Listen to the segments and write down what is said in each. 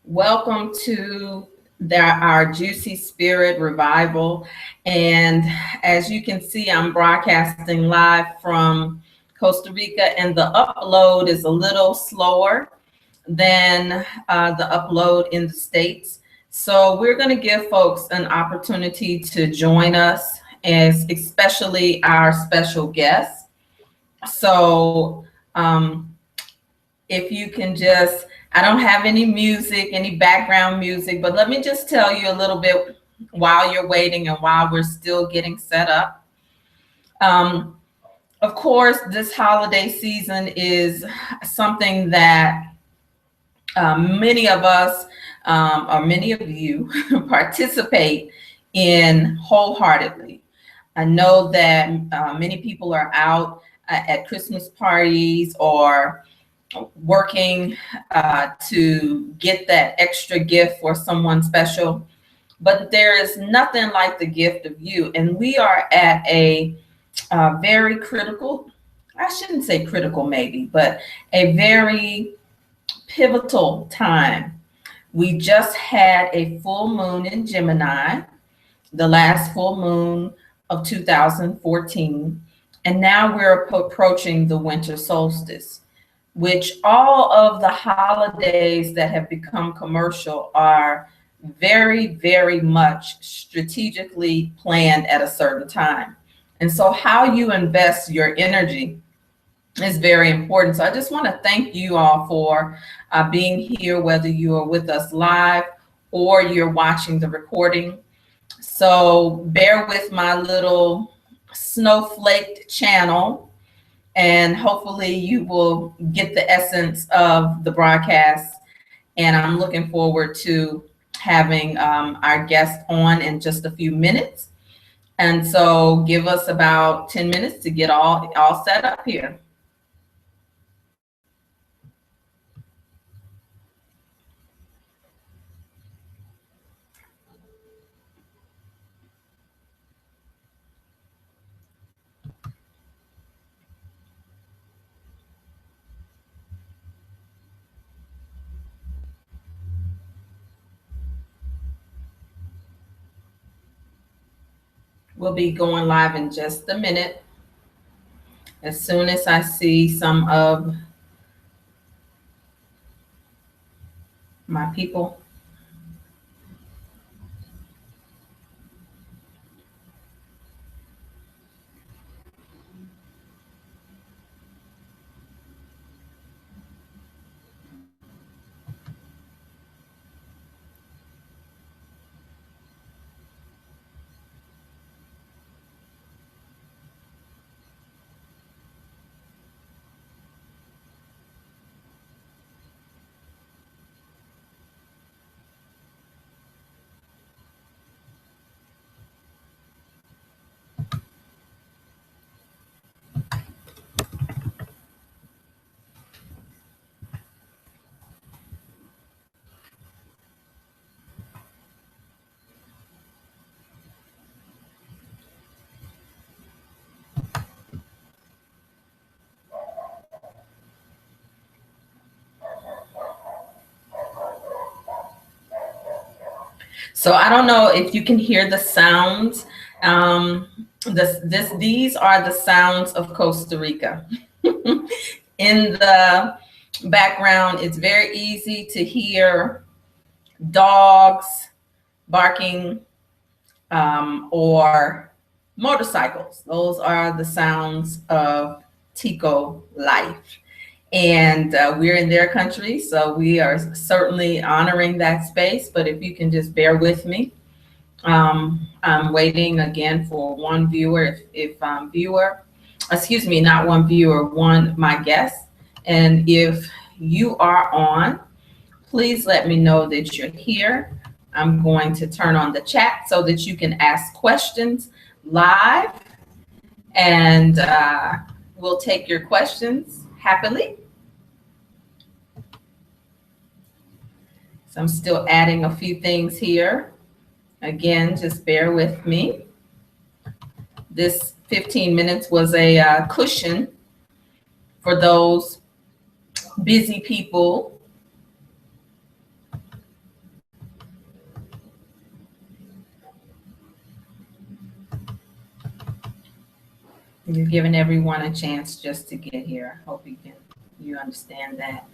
Welcome to our Juicy Spirit Revival. And as you can see, I'm broadcasting live from Costa Rica, and the upload is a little slower than the upload in the States. So we're going to give folks an opportunity to join us, as especially our special guests. So if you can just, I don't have any music, any background music, but let me just tell you a little bit while you're waiting and while we're still getting set up. Of course, this holiday season is something that many of us, or many of you, participate in wholeheartedly. I know that many people are out at Christmas parties or working to get that extra gift for someone special, but there is nothing like the gift of you. And we are at a very critical, I shouldn't say critical maybe, but a very pivotal time. We just had a full moon in Gemini, the last full moon of 2014, and now we're approaching the winter solstice, which all of the holidays that have become commercial are very, very much strategically planned at a certain time. And so how you invest your energy is very important. So I just want to thank you all for being here, whether you are with us live or you're watching the recording. So bear with my little snowflaked channel, and hopefully you will get the essence of the broadcast. And I'm looking forward to having our guest on in just a few minutes. And so give us about 10 minutes to get all set up here. We'll be going live in just a minute. As soon as I see some of my people. So I don't know if you can hear the sounds. These are the sounds of Costa Rica. In the background, it's very easy to hear dogs barking or motorcycles. Those are the sounds of Tico life. And we're in their country, so we are certainly honoring that space. But if you can just bear with me, I'm waiting again for one viewer. If excuse me, not one viewer, my guest. And if you are on, please let me know that you're here. I'm going to turn on the chat so that you can ask questions live, and we'll take your questions happily. So I'm still adding a few things here. Again, just bear with me. This 15 minutes was a cushion for those busy people You're giving everyone a chance just to get here. I hope you understand that.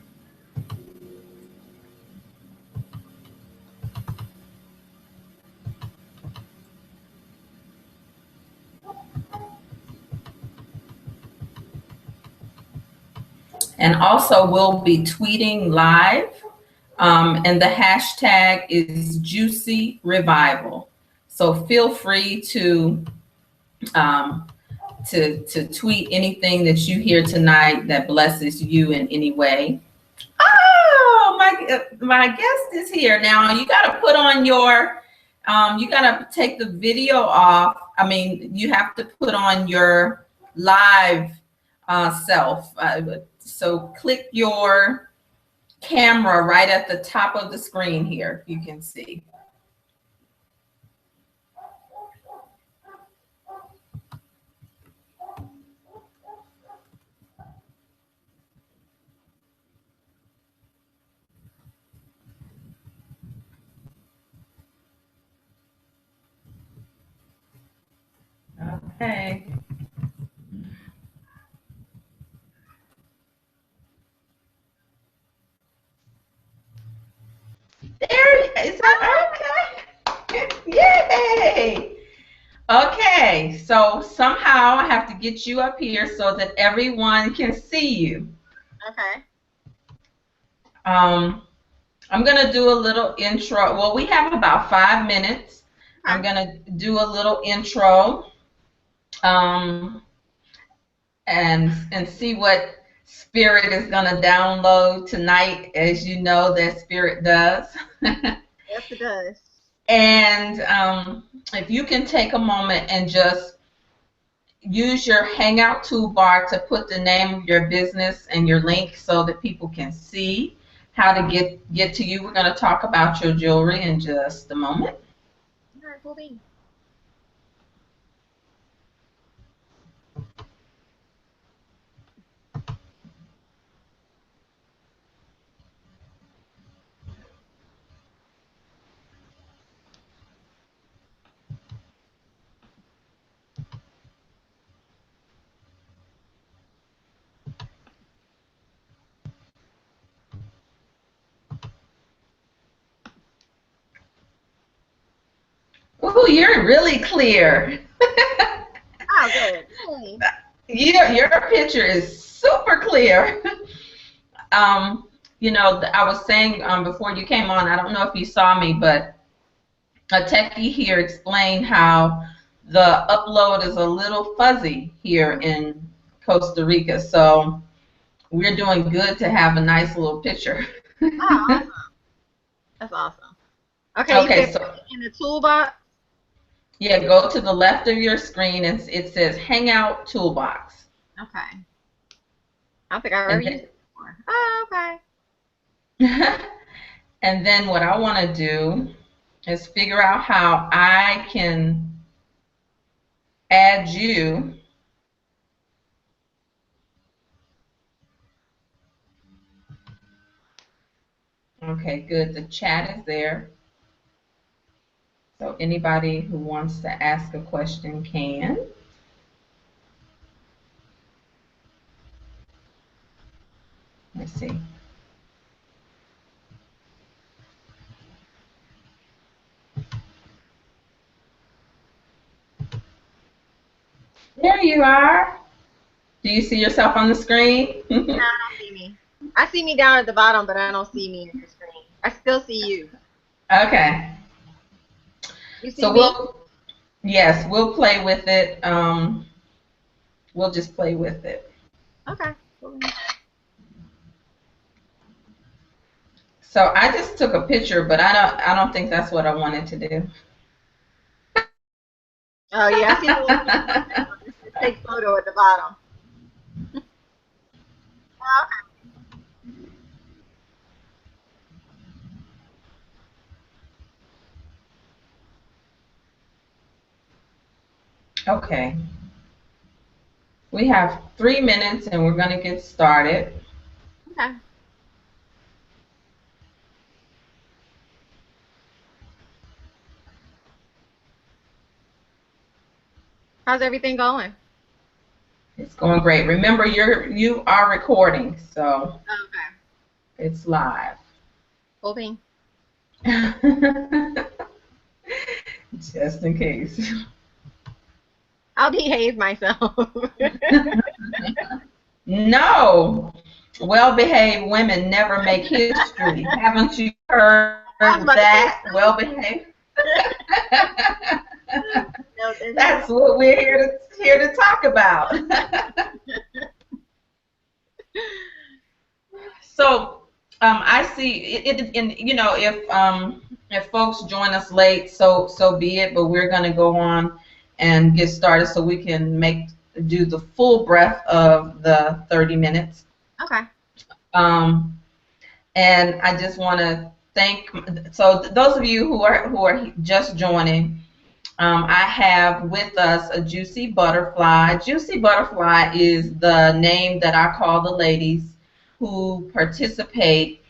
And also, we'll be tweeting live, and the hashtag is Juicy Revival. So feel free um, to tweet anything that you hear tonight that blesses you in any way. Oh, my guest is here. Now you got to put on your, you got to take the video off. I mean, you have to put on your live self. So click your camera right at the top of the screen here. You can see. Okay. There is that. Okay. Yay. Okay. So somehow I have to get you up here so that everyone can see you. Okay. I'm going to do a little intro. Well, we have about 5 minutes. I'm going to do a little intro and see what Spirit is going to download tonight. As you know, that Spirit does. Yes, it does. And if you can take a moment and just use your Hangout toolbar to put the name of your business and your link so that people can see how to get to you. We're going to talk about your jewelry in just a moment. All right, cool beans. Ooh, you're really clear. Oh, good. Hey. Your picture is super clear. You know, I was saying before you came on, I don't know if you saw me, but a techie here explained how the upload is a little fuzzy here in Costa Rica. So we're doing good to have a nice little picture. Oh, awesome. That's awesome. Okay, you Okay, said so in the toolbox? yeah, go to the left of your screen and it says Hangout Toolbox. Okay. I don't think I've ever And used it before. Oh, okay. then, and then what I want to do is figure out how I can add you. Okay, good. The chat is there. So anybody who wants to ask a question can. Let's see. There you are. Do you see yourself on the screen? No, I don't see me. I see me down at the bottom, but I don't see me in the screen. I still see you. Okay. You see So me? yes, we'll play with it. We'll just play with it. Okay. Cool. So I just took a picture, but I don't think that's what I wanted to do. Oh, yeah, I see the little take photo at the bottom. Okay. We have 3 minutes and we're going to get started. Okay. How's everything going? It's going great. Remember, you are recording, so Okay. it's live. Hoping. Just in case. I'll behave myself. No, well-behaved women never make history. Haven't you heard I was about to say, that? Well-behaved. no, there's no. That's what we're here to talk about. So I see it, and if folks join us late, so be it. But we're going to go on and get started so we can do the full breadth of the 30 minutes. Okay. Um, and I just want to thank. So those of you who are just joining, I have with us a Juicy Butterfly. Juicy Butterfly is the name that I call the ladies who participate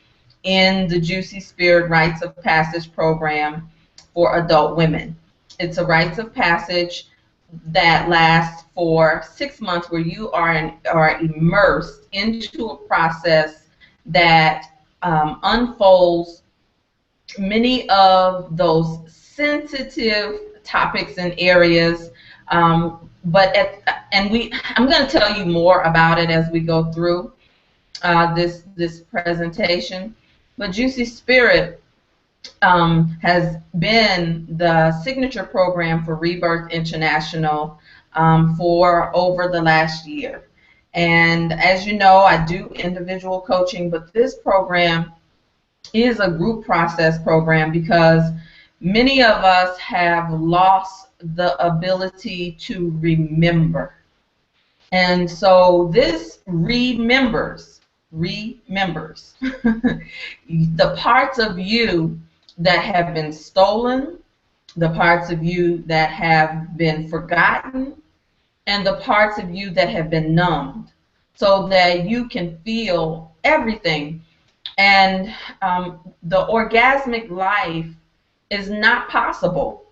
in the Juicy Spirit Rites of Passage program for adult women. It's a rites of passage that lasts for 6 months, where you are immersed into a process that unfolds many of those sensitive topics and areas. I'm going to tell you more about it as we go through this presentation. But Juicy Spirit has been the signature program for Rebirth International for over the last year. And as you know, I do individual coaching, but this program is a group process program because many of us have lost the ability to remember. And so this remembers the parts of you that have been stolen, the parts of you that have been forgotten, and the parts of you that have been numbed, so that you can feel everything. And the orgasmic life is not possible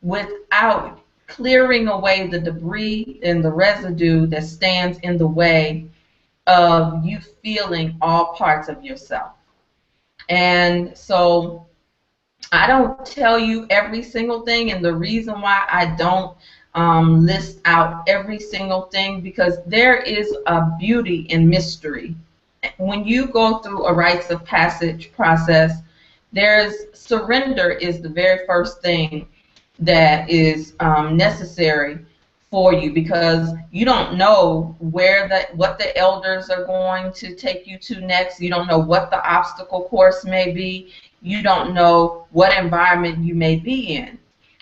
without clearing away the debris and the residue that stands in the way of you feeling all parts of yourself. And so I don't tell you every single thing, and the reason why I don't list out every single thing, because there is a beauty in mystery. When you go through a rites of passage process, there's surrender is the very first thing that is necessary for you, because you don't know what the elders are going to take you to next. You don't know what the obstacle course may be. You don't know what environment you may be in.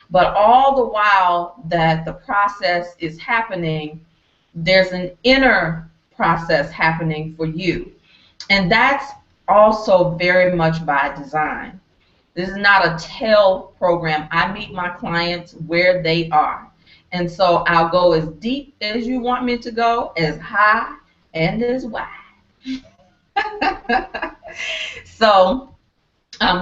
But all the while that the process is happening, there's an inner process happening for you. And that's also very much by design. This is not a tell program. I meet my clients where they are. And so I'll go as deep as you want me to go, as high and as wide. So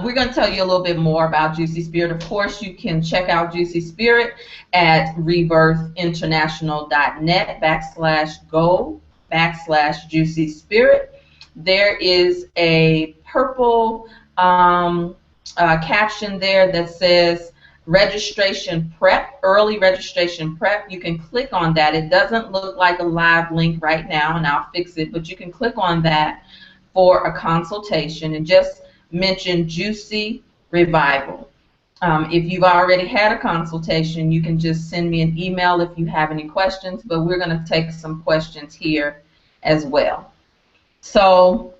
we're going to tell you a little bit more about Juicy Spirit. Of course, you can check out Juicy Spirit at rebirthinternational.net/go/Juicy Spirit. There is a purple caption there that says registration prep, early registration prep. You can click on that. It doesn't look like a live link right now, and I'll fix it, but you can click on that for a consultation and just mention Juicy Revival. If you've already had a consultation, you can just send me an email if you have any questions, but we're going to take some questions here as well. So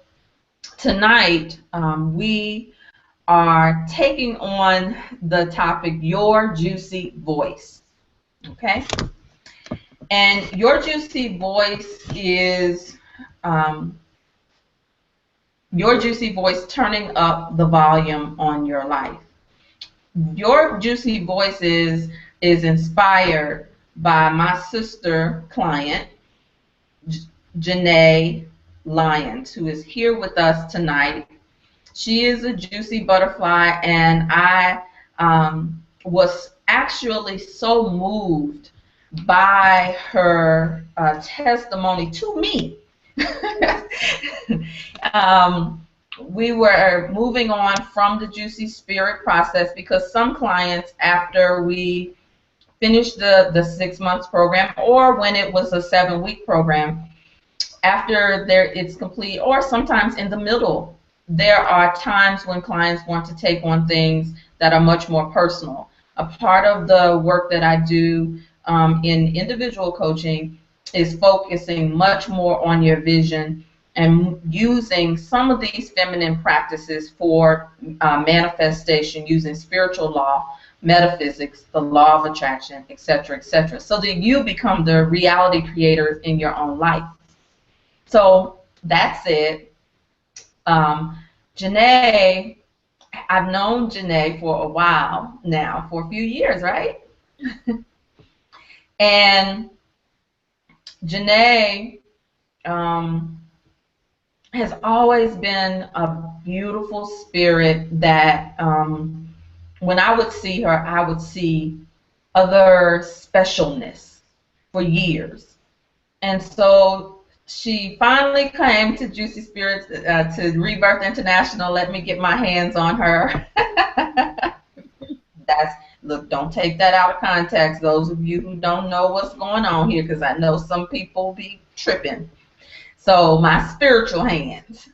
tonight we are taking on the topic, Your Juicy Voice. Okay? And your juicy voice is your juicy voice turning up the volume on your life. Your juicy voice is inspired by my sister client, Janae Lyons, who is here with us tonight. She is a juicy butterfly, and I was actually so moved by her testimony to me. We were moving on from the Juicy Spirit process because some clients, after we finished the 6 months program, or when it was a 7-week program, after it's complete, or sometimes in the middle, there are times when clients want to take on things that are much more personal. A part of the work that I do in individual coaching is focusing much more on your vision and using some of these feminine practices for manifestation, using spiritual law, metaphysics, the law of attraction, etc., etc., so that you become the reality creator in your own life. So that said, Janae, I've known Janae for a while now, for a few years, right? And Janae has always been a beautiful spirit that when I would see her, I would see other specialness for years. And so she finally came to Juicy Spirits, to Rebirth International. Let me get my hands on her. Look, don't take that out of context, those of you who don't know what's going on here, because I know some people be tripping. So my spiritual hands.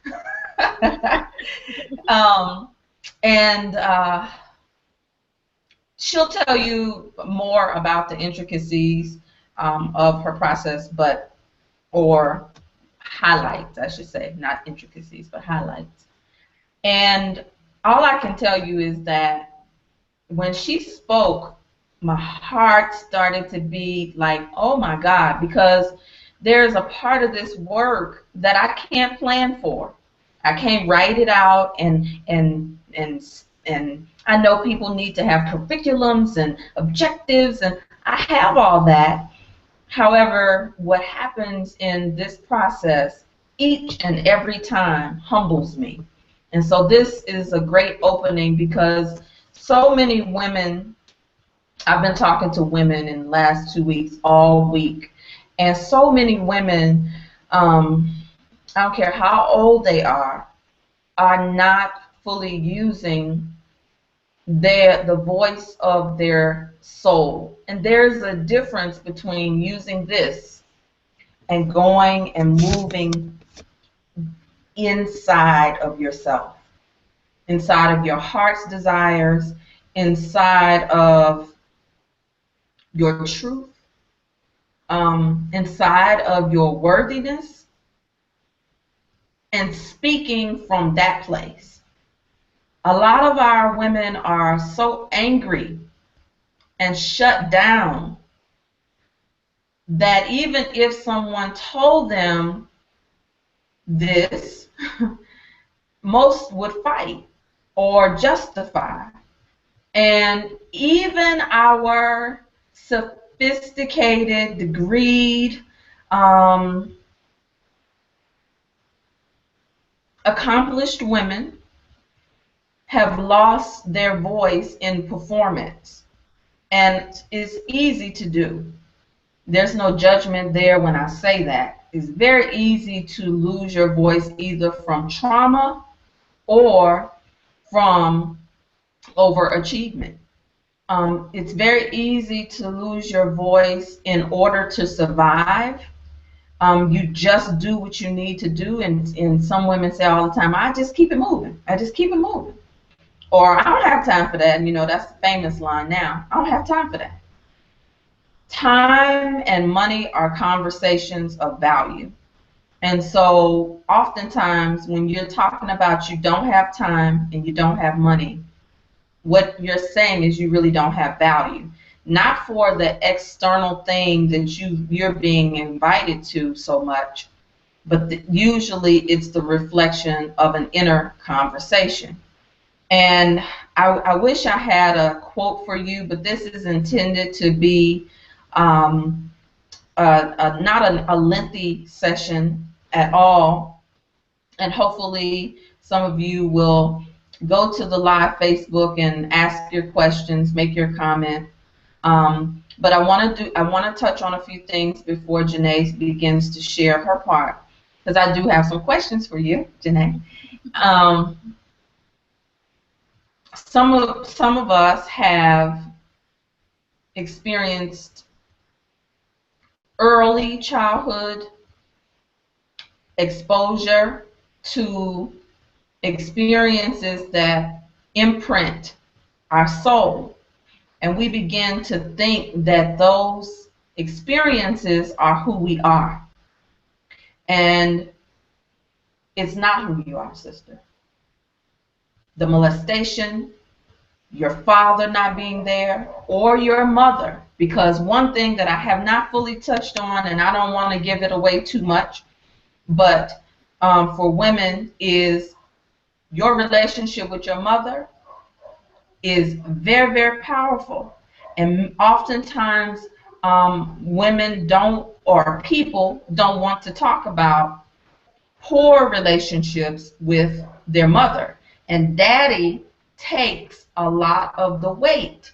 And she'll tell you more about the intricacies of her process, or highlights, I should say, not intricacies, but highlights. And all I can tell you is that when she spoke, my heart started to be like, oh my God, because there's a part of this work that I can't plan for. I can't write it out, and I know people need to have curriculums and objectives, and I have all that. However, what happens in this process each and every time humbles me. And so this is a great opening, because so many women, I've been talking to women in the last 2 weeks, all week, and so many women, I don't care how old they are not fully using the voice of their soul. And there's a difference between using this and going and moving inside of yourself, inside of your heart's desires, inside of your truth, inside of your worthiness, and speaking from that place. A lot of our women are so angry and shut down that even if someone told them this, most would fight or justify. And even our sophisticated, degreed, accomplished women have lost their voice in performance. And it's easy to do. There's no judgment there when I say that. It's very easy to lose your voice either from trauma or from overachievement. It's very easy to lose your voice in order to survive. You just do what you need to do, and some women say all the time, I just keep it moving. I just keep it moving. Or I don't have time for that, and that's the famous line now. I don't have time for that. Time and money are conversations of value. And so oftentimes when you're talking about you don't have time and you don't have money, what you're saying is you really don't have value. Not for the external thing that you're being invited to so much, but usually it's the reflection of an inner conversation. And I wish I had a quote for you, but this is intended to be not a lengthy session at all. And hopefully some of you will go to the live Facebook and ask your questions, make your comment. But I want to touch on a few things before Janae begins to share her part, because I do have some questions for you, Janae. Some of us have experienced early childhood exposure to experiences that imprint our soul, and we begin to think that those experiences are who we are. And it's not who you are, sister. The molestation, your father not being there, or your mother, because one thing that I have not fully touched on, and I don't want to give it away too much, but for women, is your relationship with your mother is very, very powerful. And oftentimes women don't, or people don't want to talk about poor relationships with their mother. And daddy takes a lot of the weight,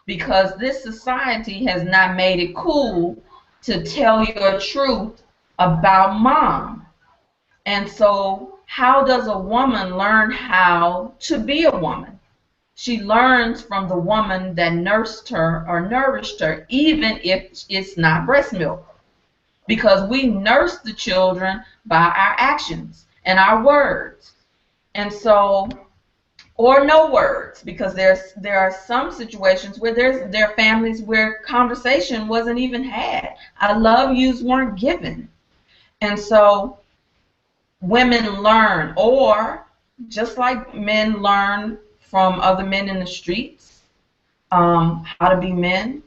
because this society has not made it cool to tell your truth about mom. And so how does a woman learn how to be a woman? She learns from the woman that nursed her or nourished her, even if it's not breast milk. Because we nurse the children by our actions and our words. And so, or no words, because there are some situations where there are families where conversation wasn't even had. I love yous weren't given. And so women learn, or just like men learn from other men in the streets, how to be men,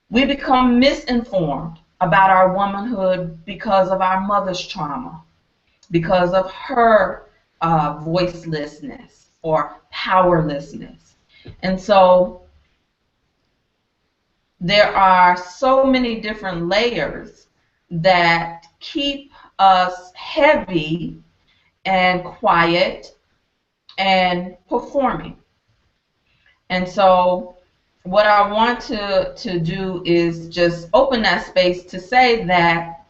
we become misinformed about our womanhood because of our mother's trauma, because of her voicelessness or powerlessness. And so there are so many different layers that keep us heavy and quiet and performing. And so what I want to do is just open that space to say that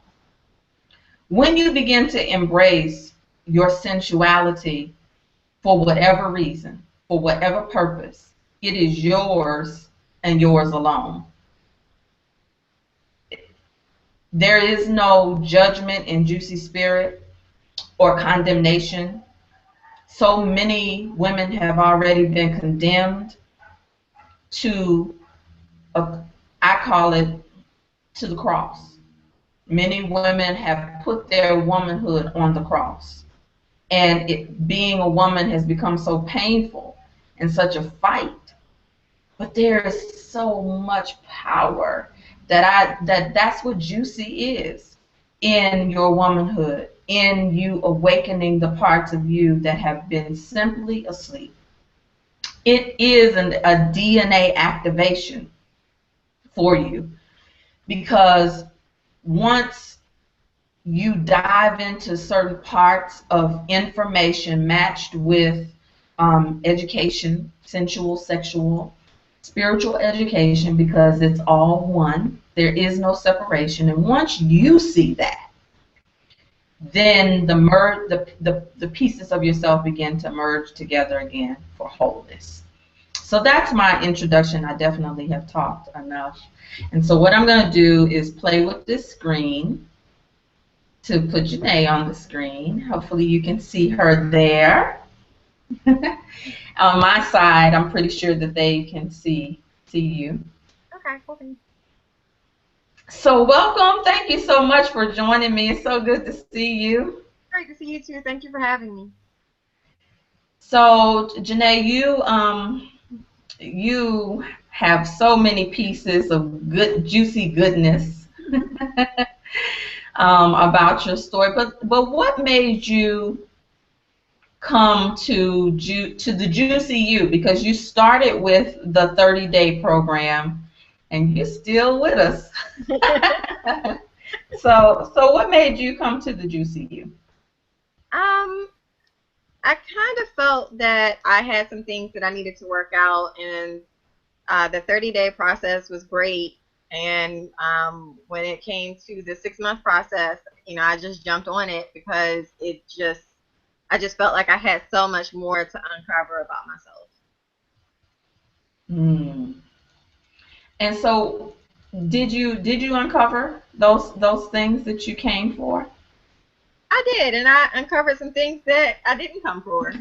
when you begin to embrace your sensuality for whatever reason, for whatever purpose, it is yours and yours alone. There is no judgment in Juicy Spirit or condemnation. So many women have already been condemned to, I call it, to the cross. Many women have put their womanhood on the cross. And being a woman has become so painful and such a fight. But there is so much power that's what Juicy is in your womanhood, in you awakening the parts of you that have been simply asleep. It is a DNA activation for you, because once you dive into certain parts of information matched with education, sensual, sexual, spiritual education, because it's all one, there is no separation. And once you see that, then the pieces of yourself begin to merge together again for wholeness. So that's my introduction. I definitely have talked enough. And so what I'm going to do is play with this screen to put Janae on the screen. Hopefully you can see her there. On my side, I'm pretty sure that they can see you. Okay, cool. So welcome. Thank you so much for joining me. It's so good to see you. Great to see you too. Thank you for having me. So Janae, you have so many pieces of good, juicy goodness about your story. But what made you come to the Juicy You? Because you started with the 30-day program, and you're still with us. So what made you come to the Juicy You? I kind of felt that I had some things that I needed to work out, and The 30-day process was great. And when it came to the 6-month process, I just jumped on it because I just felt like I had so much more to uncover about myself. Mm. And so, did you uncover those things that you came for? I did, and I uncovered some things that I didn't come for.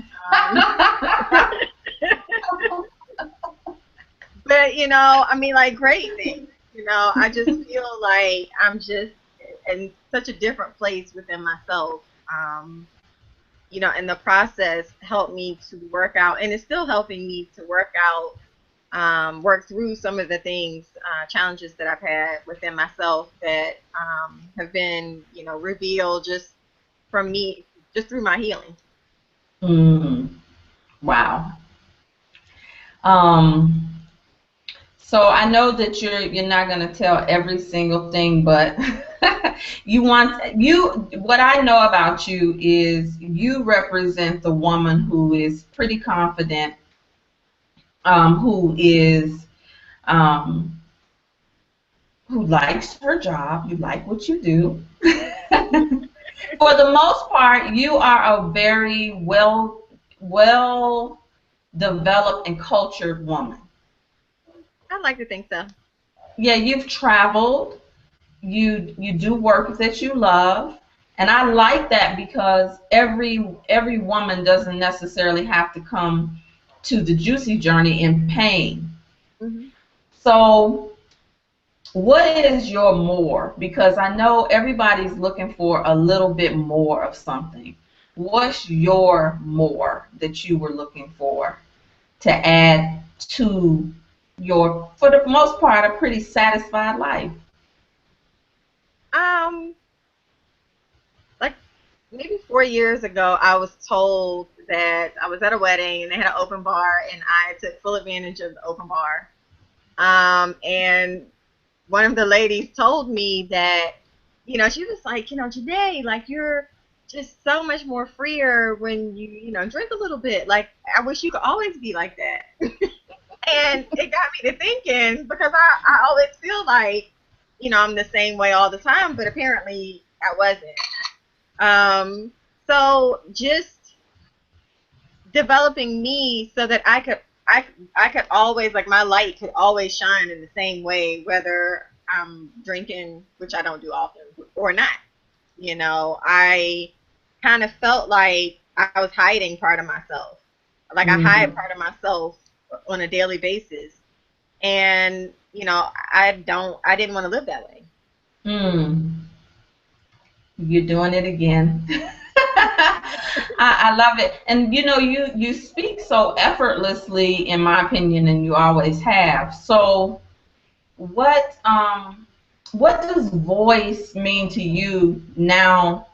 But I mean, like great things. I just feel like I'm just in such a different place within myself. Um, and the process helped me to work out, and it's still helping me to work through some of the things, challenges that I've had within myself that have been, revealed just from me, just through my healing. Mm. Wow. Um, so I know that you're not going to tell every single thing, but what I know about you is you represent the woman who is pretty confident, who is um, who likes her job. You like what you do. For the most part, you are a very well developed and cultured woman. I like to think so. Yeah, you've traveled. You do work that you love, and I like that because every woman doesn't necessarily have to come to the juicy journey in pain. Hmm. So what is your more? Because I know everybody's looking for a little bit more of something. What's your more that you were looking for to add to your, for the most part, a pretty satisfied life? Um, like maybe 4 years ago, I was told that I was at a wedding and they had an open bar, and I took full advantage of the open bar. And one of the ladies told me that, she was like, Janae, like you're just so much more freer when you drink a little bit. Like I wish you could always be like that. And it got me to thinking because I always feel like, I'm the same way all the time, but apparently I wasn't. So just developing me so that I could always, like, my light could always shine in the same way, whether I'm drinking, which I don't do often, or not. I kind of felt like I was hiding part of myself. Like I hide Mhm. part of myself on a daily basis. And, I didn't want to live that way. Mm. You're doing it again. I love it. And you speak so effortlessly, in my opinion, and you always have. So what does voice mean to you now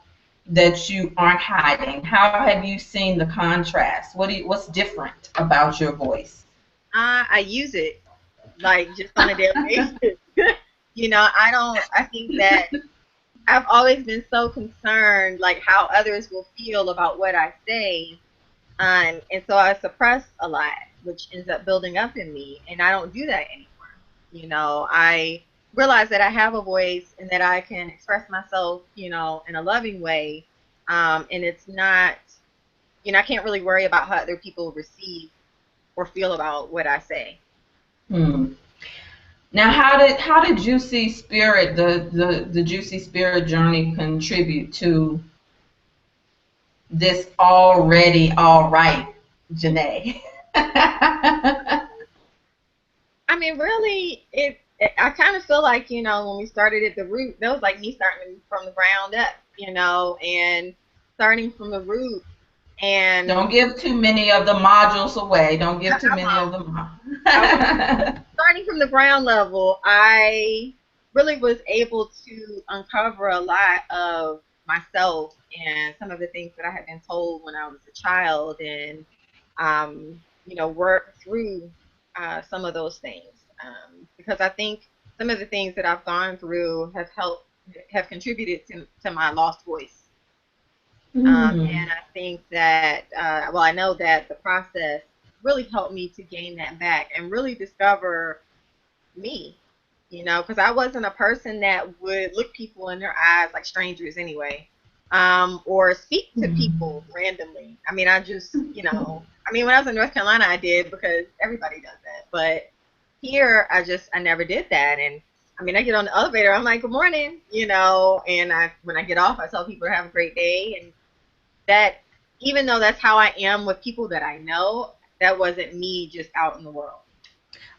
that you aren't hiding? How have you seen the contrast? What's different about your voice? I use it like just on a daily basis. I think that I've always been so concerned, like how others will feel about what I say. And so I suppress a lot, which ends up building up in me. And I don't do that anymore. I realize that I have a voice and that I can express myself, in a loving way. And it's not, I can't really worry about how other people receive or feel about what I say. Hmm. Now, how did Juicy Spirit, the Juicy Spirit journey contribute to this already all right, Janae? I mean, really, I kind of feel like, when we started at the root, that was like me starting from the ground up, and starting from the root. And Don't give too many of the modules away. Don't I, give too I many of won't. them. I won't. Starting from the ground level, I really was able to uncover a lot of myself and some of the things that I had been told when I was a child, and work through some of those things, because I think some of the things that I've gone through have contributed to my lost voice. Hmm. And I think that, well, I know that the process really helped me to gain that back and really discover me, you know, because I wasn't a person that would look people in their eyes like strangers anyway, or speak to people randomly. I mean, I just, you know, I mean, when I was in North Carolina, I did because everybody does that, but here, I never did that, and I mean, I get on the elevator, I'm like, good morning, you know, and when I get off, I tell people to have a great day, and that, even though that's how I am with people that I know, that wasn't me just out in the world.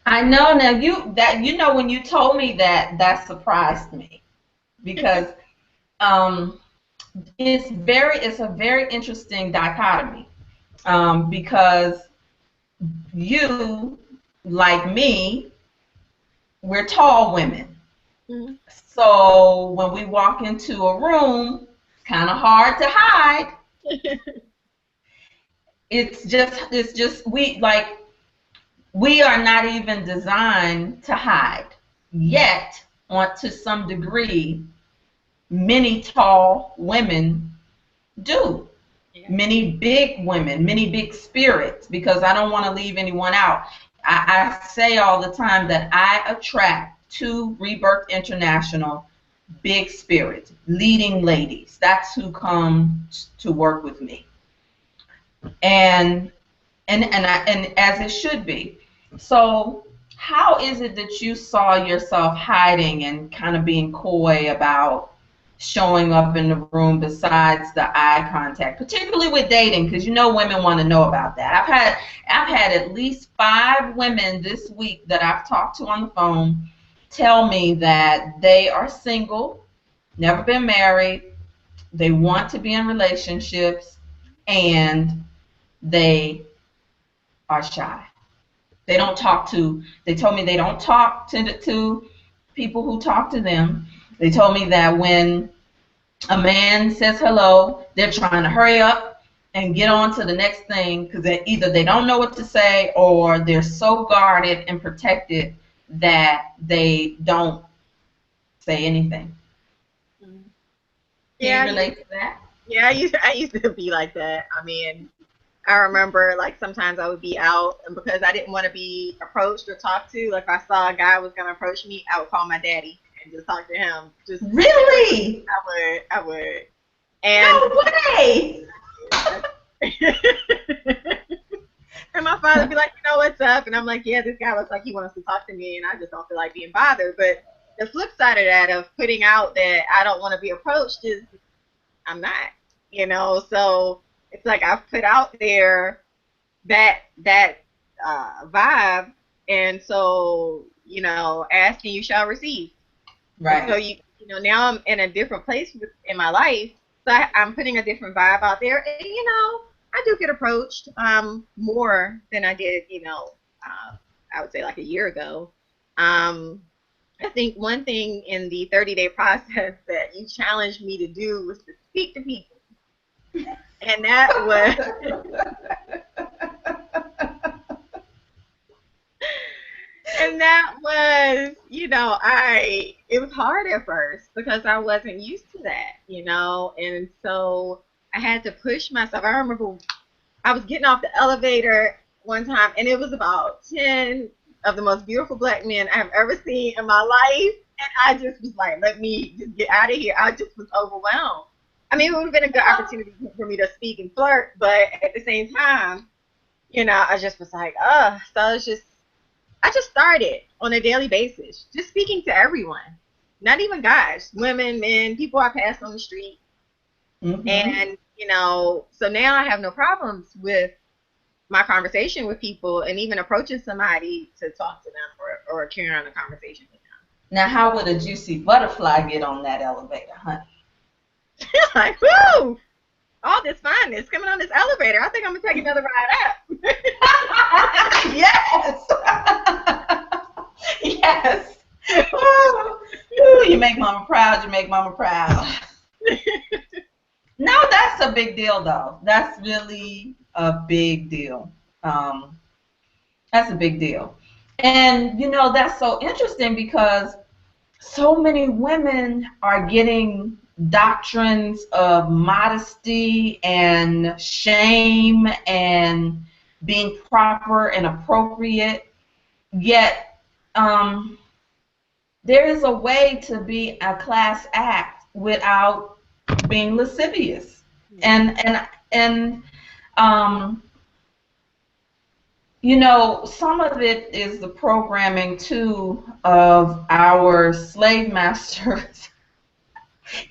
I know. Now you know, when you told me that, that surprised me because um, it's a very interesting dichotomy, because you, like me, we're tall women. Mm-hmm. So when we walk into a room, it's kind of hard to hide. It's just we are not even designed to hide. Yet, to some degree, many tall women do. Yeah. Many big women, many big spirits, because I don't want to leave anyone out. I say all the time that I attract to Rebirth International big spirits, leading ladies. That's who come to work with me. And and as it should be. So how is it that you saw yourself hiding and kind of being coy about showing up in the room besides the eye contact, particularly with dating, because you know women want to know about that. I've had at least 5 women this week that I've talked to on the phone tell me that they are single, never been married, they want to be in relationships, and they are shy. They don't talk to, they told me they don't talk to people who talk to them. They told me that when a man says hello, they're trying to hurry up and get on to the next thing because either they don't know what to say or they're so guarded and protected that they don't say anything. Can Yeah, you relate to that? yeah, I used to be like that. I mean, I remember like sometimes I would be out, and because I didn't want to be approached or talked to, like if I saw a guy was gonna approach me, I would call my daddy and just talk to him. Just Really? I would, and No way! and my father would be like, you know what's up, and I'm like, yeah, this guy looks like he wants to talk to me, and I just don't feel like being bothered. But the flip side of that, of putting out that I don't want to be approached, is I'm not, you know. So it's like I've put out there that vibe, and so you know, ask and you shall receive. And so Right. you know, now I'm in a different place in my life, so I'm putting a different vibe out there, and you know, I do get approached more than I did, you know, I would say like a year ago. Um, I think one thing in the 30-day process that you challenged me to do was to speak to people, and that was and that was, you know, it was hard at first because I wasn't used to that, you know, and so I had to push myself. I remember I was getting off the elevator one time, and it was about 10 of the most beautiful black men I have ever seen in my life, and I just was like, let me just get out of here. I just was overwhelmed. I mean, it would have been a good opportunity for me to speak and flirt, but at the same time, you know, I just was like, so it's just I just started on a daily basis, just speaking to everyone, not even guys, women, men, people I pass on the street. Mm-hmm. And, you know, so now I have no problems with my conversation with people and even approaching somebody to talk to them or carry on a conversation with Now, how would a juicy butterfly get on that elevator, honey? them. Like, whoo, all this fineness coming on this elevator. I think I'm going to take another ride up. Yes. Yes. Ooh, ooh, you make mama proud. You make mama proud. No, that's a big deal, though. That's really a big deal. Um, that's a big deal. And, you know, that's so interesting because so many women are getting doctrines of modesty and shame and being proper and appropriate. Yet there is a way to be a class act without being lascivious. And um, you know, some of it is the programming too of our slave masters.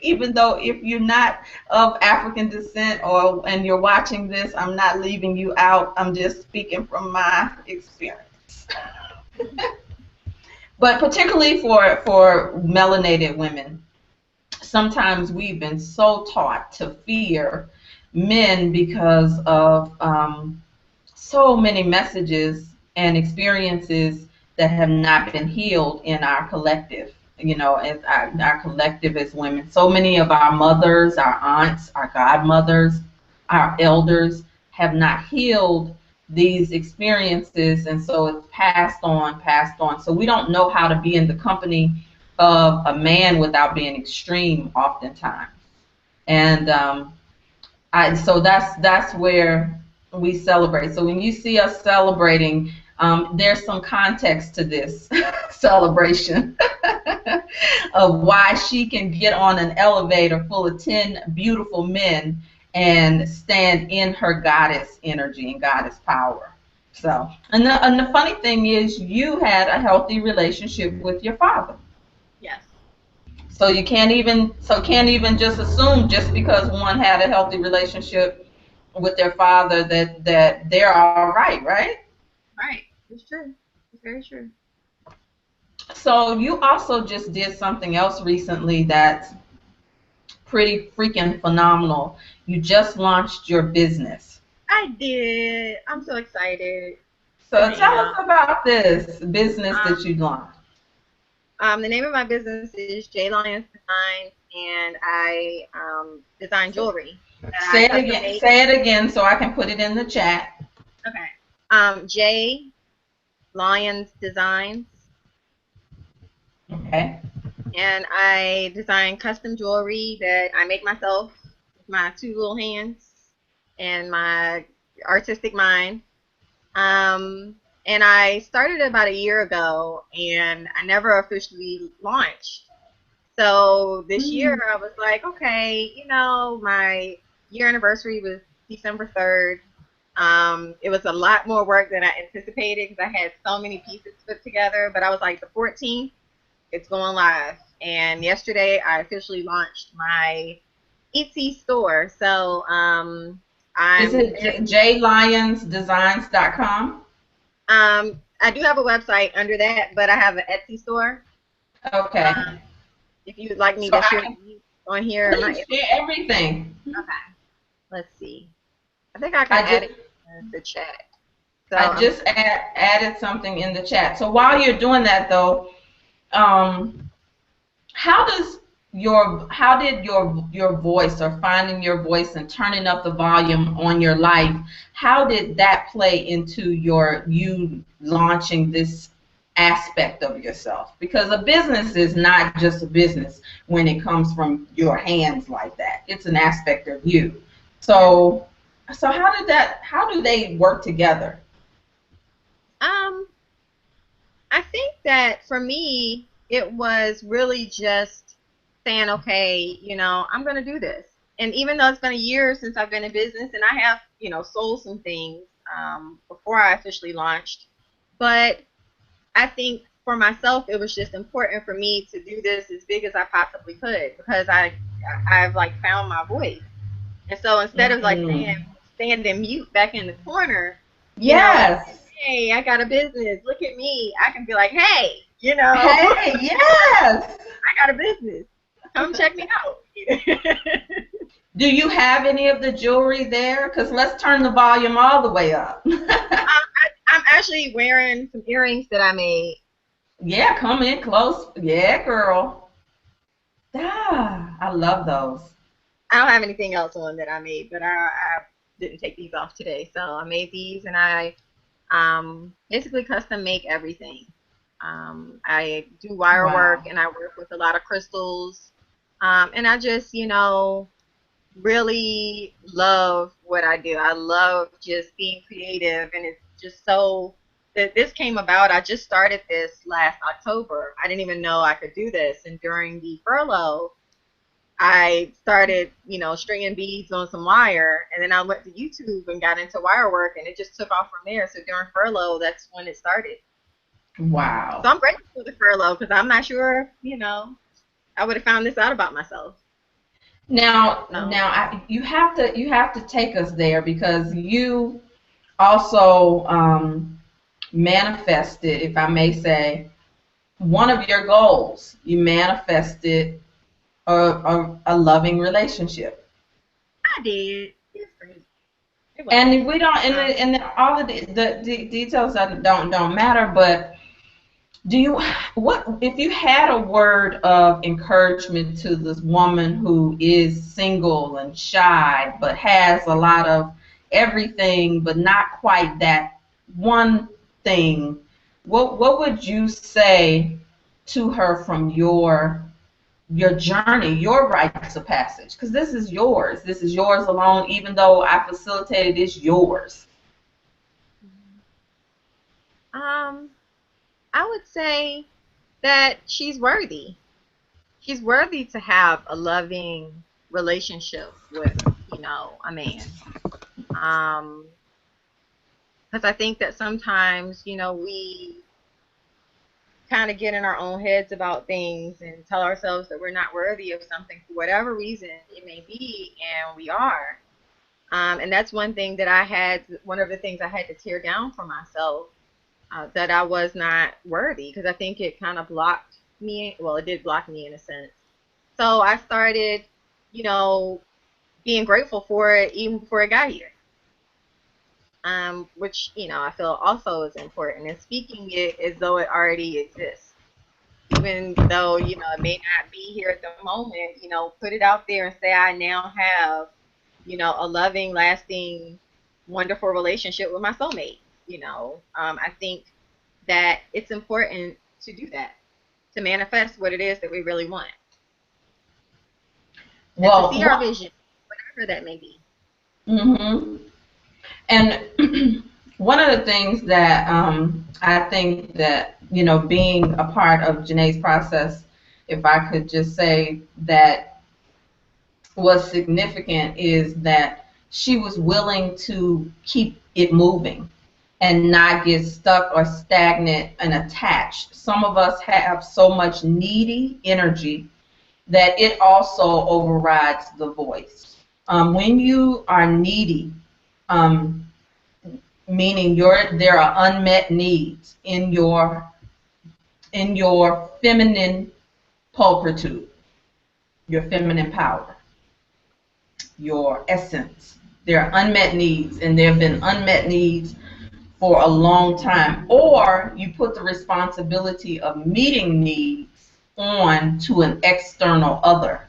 Even though if you're not of African descent or and you're watching this, I'm not leaving you out. I'm just speaking from my experience. But particularly for melanated women, sometimes we've been so taught to fear men because of so many messages and experiences that have not been healed in our collective, you know, as our collective as women. So many of our mothers, our aunts, our godmothers, our elders have not healed these experiences, and so it's passed on, passed on. So we don't know how to be in the company of a man without being extreme oftentimes. And so that's where we celebrate. So when you see us celebrating, there's some context to this celebration of why she can get on an elevator full of 10 beautiful men and stand in her goddess energy and goddess power. So, and the funny thing is, you had a healthy relationship with your father. Yes. So you can't even just assume just because one had a healthy relationship with their father that they're all right, right? Right. It's true. It's very true. So you also just did something else recently that's pretty freaking phenomenal. You just launched your business. I did. I'm so excited. So I tell am. us about this business that Um, you launched. the name of my business is J Lions Designs, and I design jewelry that I Say it custom again. make. Say it again so I can put it in the chat. Okay. J Lions Designs, Okay. and I design custom jewelry that I make myself with my two little hands and my artistic mind. Um, and I started about a year ago, and I never officially launched. So this year I was like, okay, my year anniversary was December 3rd. It was a lot more work than I anticipated because I had so many pieces put together, but I was like, the 14th, it's going live. And yesterday I officially launched my Etsy store. So Is I'm it jlionsdesigns.com? I do have a website under that, but I have an Etsy store. Okay. Um, if you would like me So to I share can on here, am I please able share everything. to? Okay, let's see. I think I can I add just it in the chat. So I I'm just added something in the chat. So while you're doing that though, um, how does how did your voice or finding your voice and turning up the volume on your life, how did that play into you launching this aspect of yourself? Because a business is not just a business when it comes from your hands like that. It's an aspect of you. So how do they work together? um I think that for me it was really just saying, okay, I'm gonna do this. And even though it's been a year since I've been in business and I have, sold some things before I officially launched, but I think for myself, it was just important for me to do this as big as I possibly could because I've like found my voice. And so instead of like Mm. standing mute back in the corner, Yes. hey, I got a business. Look at me. I can be like, hey, Hey, I yes. got a business. Come check me out. Do you have any of the jewelry there? Because let's turn the volume all the way up. I'm actually wearing some earrings that I made. Yeah, come in close. Yeah, girl. Ah, I love those. I don't have anything else on that I made, but I didn't take these off today. So I made these and I basically custom make everything. I do wire work Wow. and I work with a lot of crystals. And I just, really love what I do. I love just being creative, and it's just so that this came about. I just started this last October. I didn't even know I could do this, and during the furlough, I started, stringing beads on some wire, and then I went to YouTube and got into wire work, and it just took off from there. So during furlough, that's when it started. So Wow. I'm grateful for the furlough because I'm not sure, I would have found this out about myself. Now, So you have to take us there because you also manifested, if I may say, one of your goals. You manifested a loving relationship. I did. It's great. It was. And we don't, Um, and all of the details that don't matter. But do you, what if you had a word of encouragement to this woman who is single and shy, but has a lot of everything, but not quite that one thing? What would you say to her from your journey, your rites of passage? Because this is yours. This is yours alone. Even though I facilitated, it's yours. um, I would say that she's worthy. She's worthy to have a loving relationship with, a man. Um, because I think that sometimes, we kind of get in our own heads about things and tell ourselves that we're not worthy of something for whatever reason it may be, and we are. And that's one of the things I had to tear down for myself, that I was not worthy, because I think it kind of blocked me. Well, it did block me in a sense. So I started, you know, being grateful for it even before it got here. Which, I feel also is important, and speaking it as though it already exists. Even though, it may not be here at the moment, put it out there and say, I now have, a loving, lasting, wonderful relationship with my soulmate. I think that it's important to do that, to manifest what it is that we really want, and to Well, see our vision, whatever that may be. hmm and one of the things that I think that, being a part of Janae's process, if I could just say that was significant, is that she was willing to keep it moving and not get stuck or stagnant and attached. Some of us have so much needy energy that it also overrides the voice. When you are needy, um, meaning there are unmet needs in your feminine pulchritude, your feminine power, your essence. There are unmet needs, and there have been unmet needs for a long time. Or you put the responsibility of meeting needs on to an external other,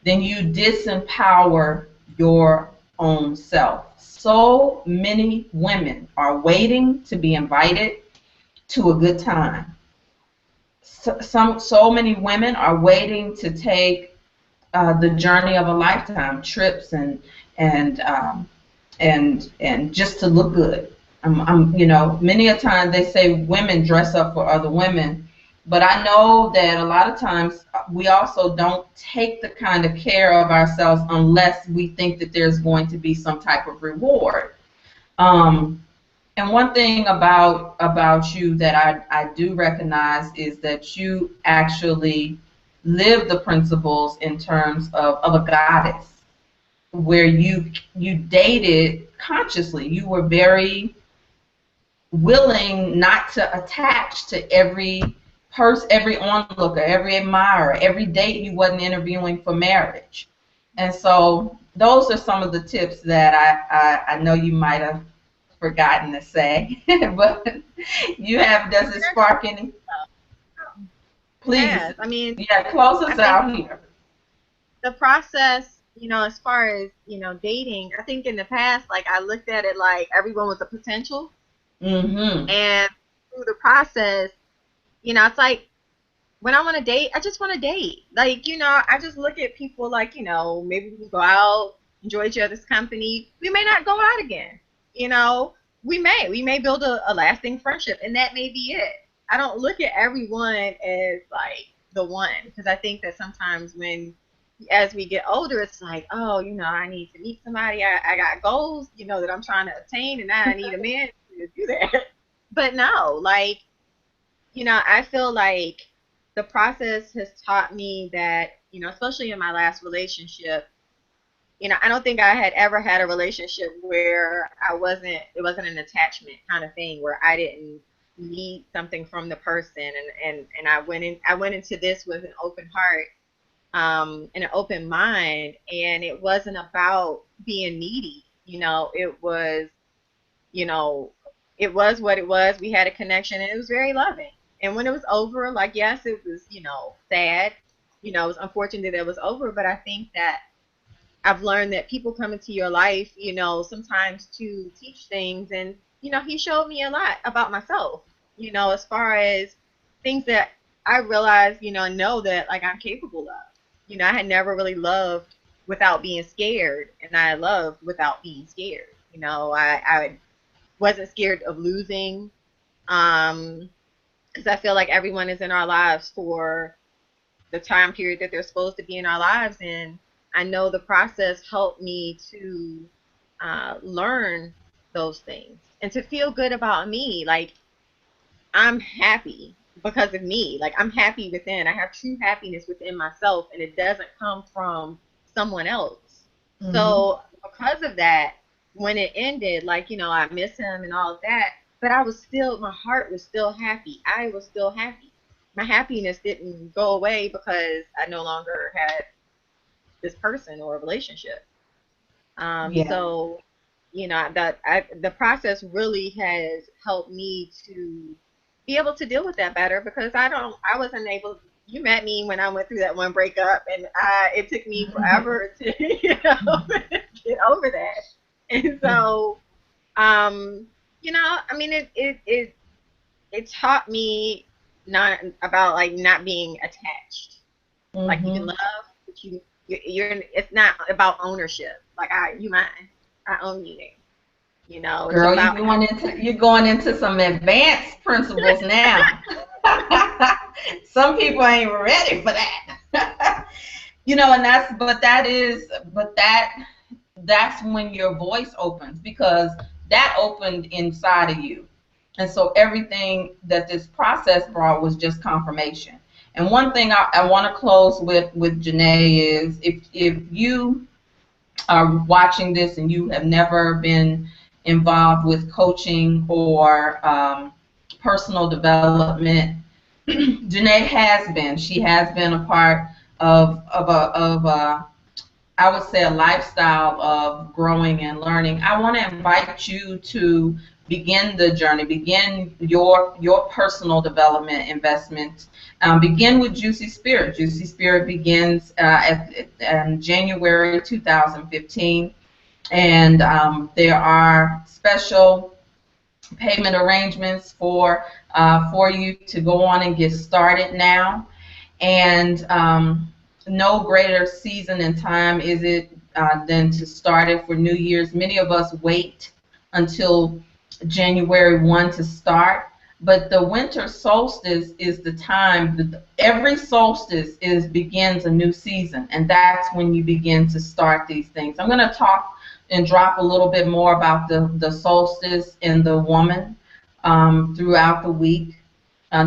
then you disempower your own self. So many women are waiting to be invited to a good time. So many women are waiting to take the journey of a lifetime, trips and just to look good. Many a time they say women dress up for other women, but I know that a lot of times we also don't take the kind of care of ourselves unless we think that there's going to be some type of reward. Um, and one thing about you that I do recognize is that you actually live the principles in terms of a goddess, where you dated consciously. You were very willing not to attach to every person, every onlooker, every admirer, every date. You wasn't interviewing for marriage. And so those are some of the tips that I know you might have forgotten to say, but does it spark any? Please, Yes, I mean, yeah, close I us think out here. the process, as far as, dating, I think in the past, like, I looked at it like everyone was a potential. Mm-hmm. And through the process, it's like when I want to date, I just want to date. Like, I just look at people like, maybe we can go out, enjoy each other's company. We may not go out again. You know, we may build a lasting friendship, and that may be it. I don't look at everyone as like the one, because I think that sometimes as we get older, it's like, oh, I need to meet somebody. I got goals, that I'm trying to attain, and now I need a man to do that. But no, like, I feel like the process has taught me that, especially in my last relationship, I don't think I had ever had a relationship where it wasn't an attachment kind of thing, where I didn't need something from the person, and I went into this with an open heart, and an open mind, and it wasn't about being needy. You know, it was what it was. We had a connection, and it was very loving. And when it was over, like, yes, it was, sad. It was unfortunate that it was over, but I think that I've learned that people come into your life, sometimes to teach things. And, he showed me a lot about myself, as far as things that I realized, know that, like, I'm capable of. I had never really loved without being scared, and I loved without being scared. I wasn't scared of losing, because I feel like everyone is in our lives for the time period that they're supposed to be in our lives. And I know the process helped me to learn those things and to feel good about me. Like, I'm happy because of me. Like, I'm happy within. I have true happiness within myself, and it doesn't come from someone else. Mm-hmm. So because of that, when it ended, like, I miss him and all of that, but my heart was still happy. I was still happy. My happiness didn't go away because I no longer had this person or a relationship. Yeah. So, the process really has helped me to be able to deal with that better, because I wasn't able. You met me when I went through that one breakup, and it took me forever to, get over that. And so, I mean, it taught me not about, like, not being attached. Mm-hmm. Like, you can love, but you're it's not about ownership. Like, you mine, I own you. It's Girl, about you're going into some advanced principles now. Some people ain't ready for that. That's when your voice opens, because that opened inside of you. And so everything that this process brought was just confirmation. And one thing I want to close with Janae is, if you are watching this and you have never been involved with coaching or personal development, Janae has been. She has been a part of a I would say, a lifestyle of growing and learning. I want to invite you to begin the journey, begin your personal development investments. Begin with Juicy Spirit. Juicy Spirit begins in January 2015, and there are special payment arrangements for you to go on and get started now. And no greater season and time is it than to start it for New Year's. Many of us wait until January 1 to start, but the winter solstice is the time. Every solstice begins a new season, and that's when you begin to start these things. I'm going to talk and drop a little bit more about the solstice and the woman throughout the week.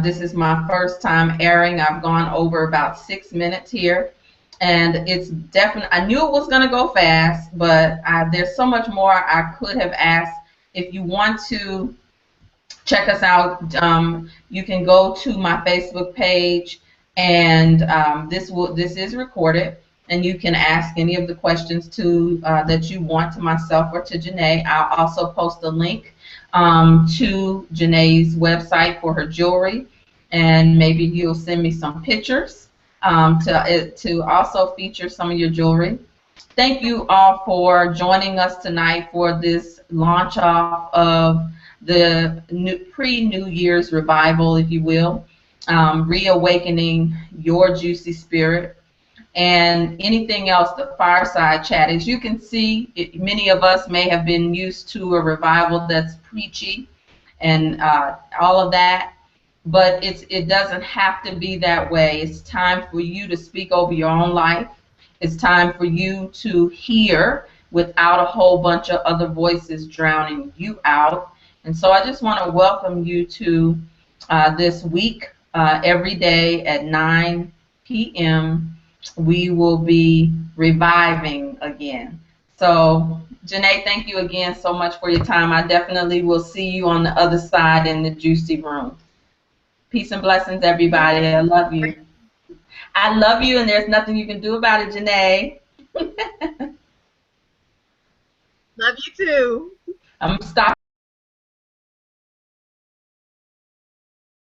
This is my first time airing. I've gone over about 6 minutes here, and it's definitely, I knew it was going to go fast, but there's so much more I could have asked. If you want to check us out, you can go to my Facebook page, and this is recorded, and you can ask any of the questions that you want to myself or to Janae. I'll also post a link to Janae's website for her jewelry, and maybe you'll send me some pictures to also feature some of your jewelry. Thank you all for joining us tonight for this launch off of the pre-New Year's revival, if you will. reawakening your juicy spirit, and anything else, the fireside chat. As you can see, many of us may have been used to a revival that's preachy and all of that, but it doesn't have to be that way. It's time for you to speak over your own life. It's time for you to hear without a whole bunch of other voices drowning you out. And so I just want to welcome you to this week. Every day at 9 p.m. we will be reviving again. So Janae, thank you again so much for your time. I definitely will see you on the other side in the juicy room. Peace and blessings, everybody. I love you. I love you, and there's nothing you can do about it, Janae. Love you too. I'm stopping.